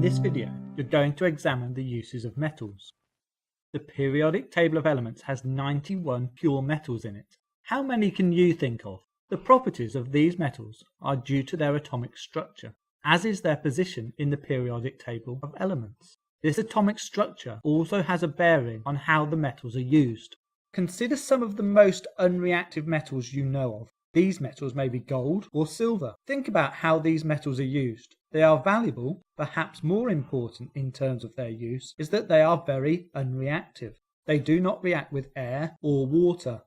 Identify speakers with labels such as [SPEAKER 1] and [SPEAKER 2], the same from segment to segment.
[SPEAKER 1] In this video, you're going to examine the uses of metals. The periodic table of elements has 91 pure metals in it. How many can you think of? The properties of these metals are due to their atomic structure, as is their position in the periodic table of elements. This atomic structure also has a bearing on how the metals are used. Consider some of the most unreactive metals you know of. These metals may be gold or silver. Think about how these metals are used. They are valuable. Perhaps more important in terms of their use is that they are very unreactive. They do not react with air or water.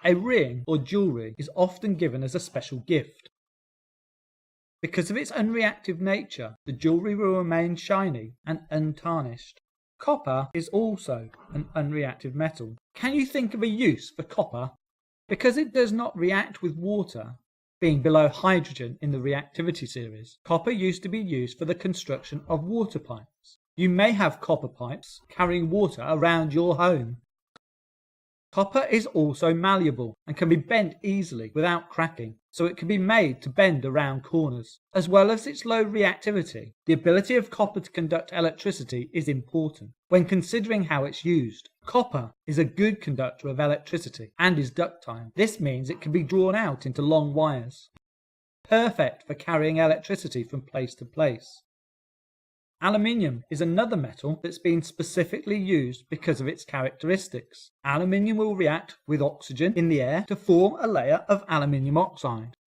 [SPEAKER 1] A ring or jewellery is often given as a special gift. Because of its unreactive nature, the jewellery will remain shiny and untarnished. Copper is also an unreactive metal. Can you think of a use for copper? Because it does not react with water, being below hydrogen in the reactivity series, copper used to be used for the construction of water pipes. You may have copper pipes carrying water around your home. Copper is also malleable and can be bent easily without cracking, so it can be made to bend around corners. As well as its low reactivity, the ability of copper to conduct electricity is important when considering how it's used. Copper is a good conductor of electricity and is ductile. This means it can be drawn out into long wires. Perfect for carrying electricity from place to place. Aluminium is another metal that's been specifically used because of its characteristics. Aluminium will react with oxygen in the air to form a layer of aluminium oxide.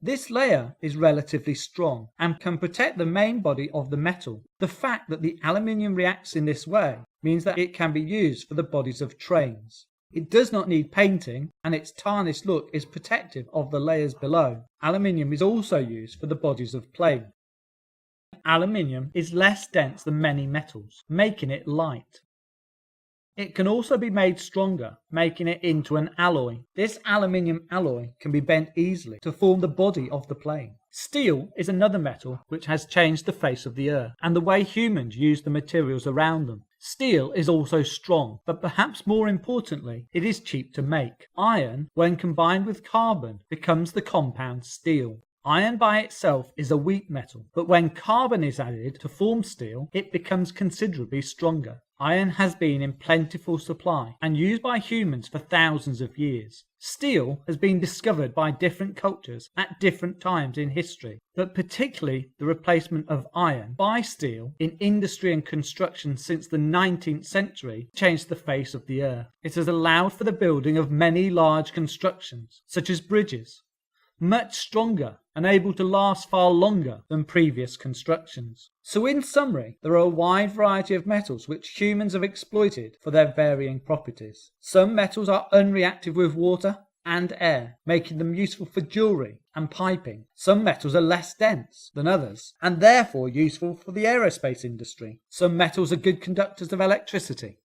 [SPEAKER 1] This layer is relatively strong and can protect the main body of the metal. The fact that the aluminium reacts in this way means that it can be used for the bodies of trains. It does not need painting, and its tarnished look is protective of the layers below. Aluminium is also used for the bodies of planes. Aluminium is less dense than many metals, making it light. It can also be made stronger, making it into an alloy. This aluminium alloy can be bent easily to form the body of the plane. Steel is another metal which has changed the face of the earth and the way humans use the materials around them. Steel is also strong, but perhaps more importantly, it is cheap to make. Iron, when combined with carbon, becomes the compound steel. Iron by itself is a weak metal, but when carbon is added to form steel, it becomes considerably stronger. Iron has been in plentiful supply and used by humans for thousands of years. Steel has been discovered by different cultures at different times in history, but particularly the replacement of iron by steel in industry and construction since the 19th century changed the face of the earth. It has allowed for the building of many large constructions, such as bridges, much stronger and able to last far longer than previous constructions. So in summary, there are a wide variety of metals which humans have exploited for their varying properties. Some metals are unreactive with water and air, making them useful for jewellery and piping. Some metals are less dense than others and therefore useful for the aerospace industry. Some metals are good conductors of electricity.